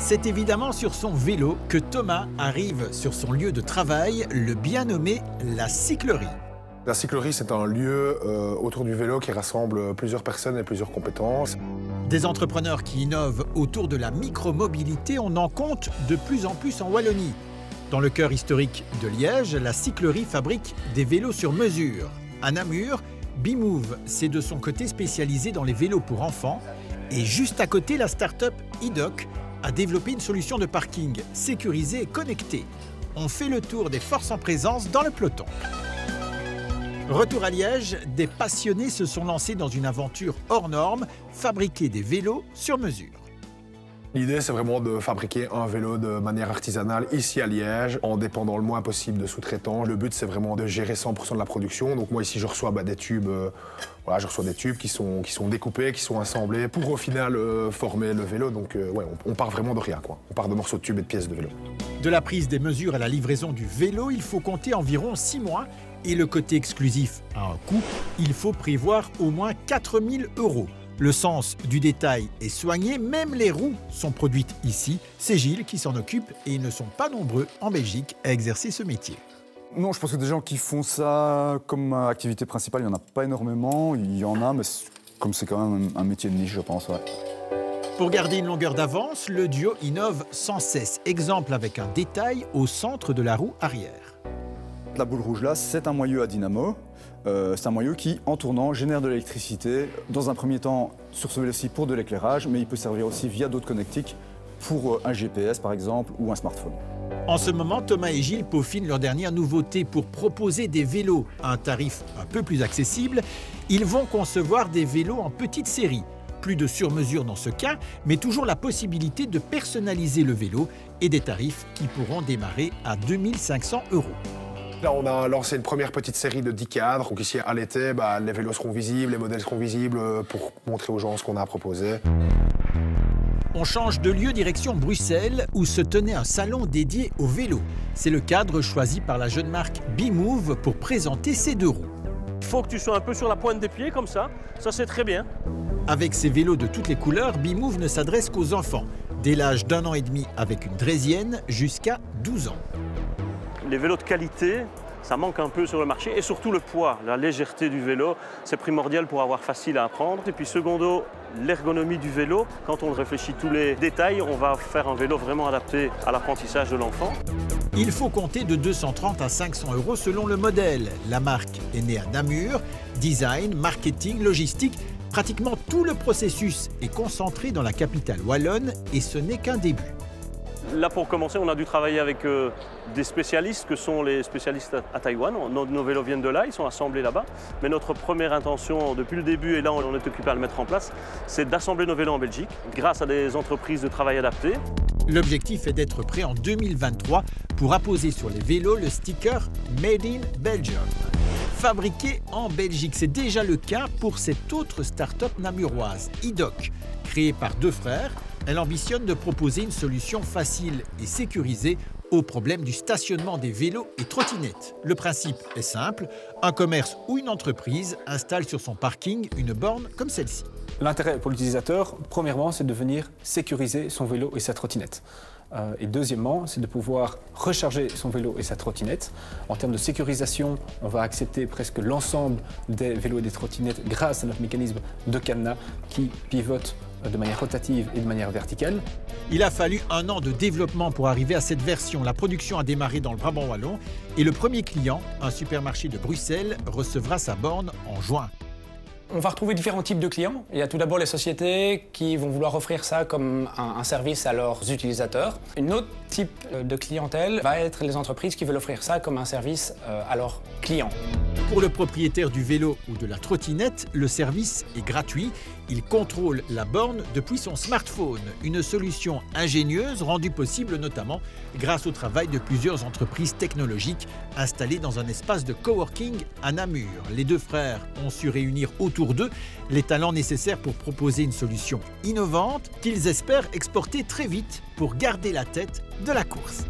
C'est évidemment sur son vélo que Thomas arrive sur son lieu de travail, le bien nommé la cyclerie. La cyclerie, c'est un lieu autour du vélo qui rassemble plusieurs personnes et plusieurs compétences. Des entrepreneurs qui innovent autour de la micromobilité, on en compte de plus en plus en Wallonie. Dans le cœur historique de Liège, la cyclerie fabrique des vélos sur mesure. À Namur, B-Move s'est de son côté spécialisé dans les vélos pour enfants. Et juste à côté, la start-up Idoc a développé une solution de parking sécurisée et connectée. On fait le tour des forces en présence dans le peloton. Retour à Liège, des passionnés se sont lancés dans une aventure hors norme, fabriquer des vélos sur mesure. L'idée, c'est vraiment de fabriquer un vélo de manière artisanale ici à Liège, en dépendant le moins possible de sous-traitants. Le but, c'est vraiment de gérer 100% de la production. Donc moi, ici, je reçois des tubes, je reçois des tubes qui sont découpés, qui sont assemblés pour au final former le vélo. Donc on part vraiment de rien, quoi. On part de morceaux de tubes et de pièces de vélo. De la prise des mesures à la livraison du vélo, il faut compter environ 6 mois. Et le côté exclusif a un coût, il faut prévoir au moins 4 000 €. Le sens du détail est soigné, même les roues sont produites ici. C'est Gilles qui s'en occupe et ils ne sont pas nombreux en Belgique à exercer ce métier. Non, je pense que des gens qui font ça comme activité principale, il n'y en a pas énormément. Il y en a, mais comme c'est quand même un métier de niche, je pense. Ouais. Pour garder une longueur d'avance, le duo innove sans cesse. Exemple avec un détail au centre de la roue arrière. La boule rouge là, c'est un moyeu à dynamo. C'est un moyeu qui, en tournant, génère de l'électricité. Dans un premier temps, sur ce vélo-ci, pour de l'éclairage, mais il peut servir aussi via d'autres connectiques pour un GPS par exemple ou un smartphone. En ce moment, Thomas et Gilles peaufinent leur dernière nouveauté pour proposer des vélos à un tarif un peu plus accessible. Ils vont concevoir des vélos en petite série. Plus de sur-mesure dans ce cas, mais toujours la possibilité de personnaliser le vélo et des tarifs qui pourront démarrer à 2 500 €. Là, on a lancé une première petite série de 10 cadres. Donc ici, à l'été, les vélos seront visibles, les modèles seront visibles pour montrer aux gens ce qu'on a proposé. On change de lieu direction Bruxelles, où se tenait un salon dédié au vélo. C'est le cadre choisi par la jeune marque B-Move pour présenter ses 2 roues. Il faut que tu sois un peu sur la pointe des pieds, comme ça c'est très bien. Avec ses vélos de toutes les couleurs, B-Move ne s'adresse qu'aux enfants, dès l'âge d'1 an et demi avec une draisienne jusqu'à 12 ans. Les vélos de qualité, ça manque un peu sur le marché et surtout le poids, la légèreté du vélo, c'est primordial pour avoir facile à apprendre. Et puis secondo, l'ergonomie du vélo, quand on réfléchit tous les détails, on va faire un vélo vraiment adapté à l'apprentissage de l'enfant. Il faut compter de 230 à 500 € selon le modèle. La marque est née à Namur, design, marketing, logistique, pratiquement tout le processus est concentré dans la capitale wallonne et ce n'est qu'un début. Là, pour commencer, on a dû travailler avec des spécialistes que sont les spécialistes à Taïwan. Nos vélos viennent de là, ils sont assemblés là-bas. Mais notre première intention depuis le début, et là on est occupé à le mettre en place, c'est d'assembler nos vélos en Belgique grâce à des entreprises de travail adaptées. L'objectif est d'être prêt en 2023 pour apposer sur les vélos le sticker Made in Belgium. Fabriqué en Belgique, c'est déjà le cas pour cette autre start-up namuroise, Idoc. Créée par 2 frères, elle ambitionne de proposer une solution facile et sécurisée au problème du stationnement des vélos et trottinettes. Le principe est simple, un commerce ou une entreprise installe sur son parking une borne comme celle-ci. L'intérêt pour l'utilisateur, premièrement, c'est de venir sécuriser son vélo et sa trottinette. Et deuxièmement, c'est de pouvoir recharger son vélo et sa trottinette. En termes de sécurisation, on va accepter presque l'ensemble des vélos et des trottinettes grâce à notre mécanisme de cadenas qui pivote de manière rotative et de manière verticale. Il a fallu 1 an de développement pour arriver à cette version. La production a démarré dans le Brabant wallon et le premier client, un supermarché de Bruxelles, recevra sa borne en juin. On va retrouver différents types de clients. Il y a tout d'abord les sociétés qui vont vouloir offrir ça comme un service à leurs utilisateurs. Une autre type de clientèle va être les entreprises qui veulent offrir ça comme un service à leurs clients. Pour le propriétaire du vélo ou de la trottinette, le service est gratuit. Il contrôle la borne depuis son smartphone. Une solution ingénieuse rendue possible notamment grâce au travail de plusieurs entreprises technologiques installées dans un espace de coworking à Namur. Les 2 frères ont su réunir autour d'eux les talents nécessaires pour proposer une solution innovante qu'ils espèrent exporter très vite pour garder la tête de la course.